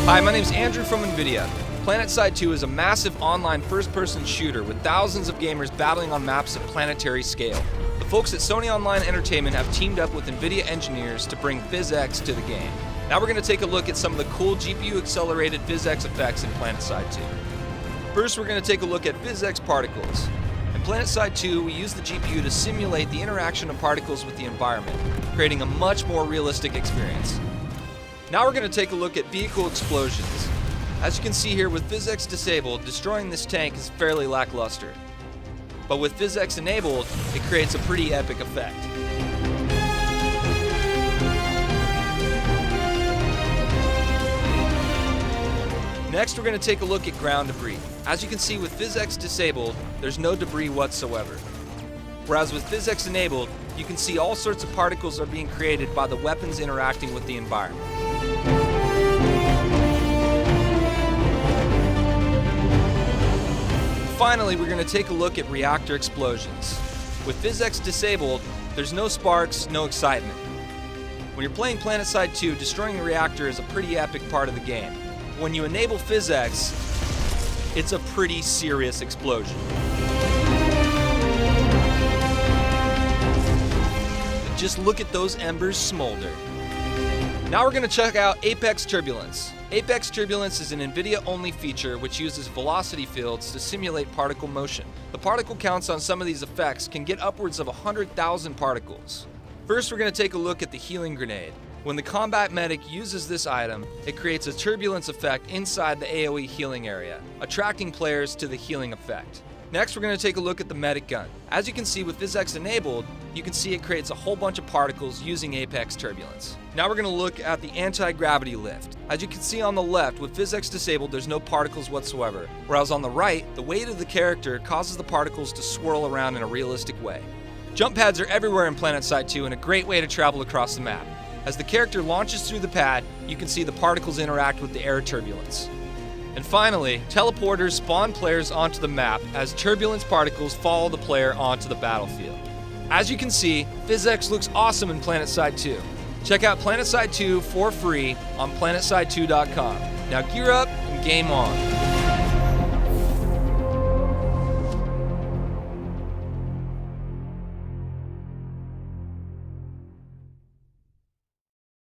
Hi, my name is Andrew from NVIDIA. PlanetSide 2 is a massive online first-person shooter with thousands of gamers battling on maps of planetary scale. The folks at Sony Online Entertainment have teamed up with NVIDIA engineers to bring PhysX to the game. Now we're going to take a look at some of the cool GPU-accelerated PhysX effects in PlanetSide 2. First, we're going to take a look at PhysX particles. In PlanetSide 2, we use the GPU to simulate the interaction of particles with the environment, creating a much more realistic experience. Now we're going to take a look at vehicle explosions. As you can see here, with PhysX disabled, destroying this tank is fairly lackluster. But with PhysX enabled, it creates a pretty epic effect. Next, we're going to take a look at ground debris. As you can see, with PhysX disabled, there's no debris whatsoever. Whereas with PhysX enabled, you can see all sorts of particles are being created by the weapons interacting with the environment. Finally, we're going to take a look at reactor explosions. With PhysX disabled, there's no sparks, no excitement. When you're playing PlanetSide 2, destroying a reactor is a pretty epic part of the game. When you enable PhysX, it's a pretty serious explosion. Just look at those embers smolder. Now we're going to check out Apex Turbulence. Apex Turbulence is an NVIDIA-only feature which uses velocity fields to simulate particle motion. The particle counts on some of these effects can get upwards of 100,000 particles. First, we're going to take a look at the healing grenade. When the combat medic uses this item, it creates a turbulence effect inside the AoE healing area, attracting players to the healing effect. Next, we're going to take a look at the medic gun. As you can see with PhysX enabled, you can see it creates a whole bunch of particles using Apex Turbulence. Now we're going to look at the anti-gravity lift. As you can see on the left, with PhysX disabled, there's no particles whatsoever. Whereas on the right, the weight of the character causes the particles to swirl around in a realistic way. Jump pads are everywhere in PlanetSide 2 and a great way to travel across the map. As the character launches through the pad, you can see the particles interact with the air turbulence. And finally, teleporters spawn players onto the map as turbulence particles follow the player onto the battlefield. As you can see, PhysX looks awesome in PlanetSide 2. Check out PlanetSide 2 for free on PlanetSide2.com. Now gear up and game on.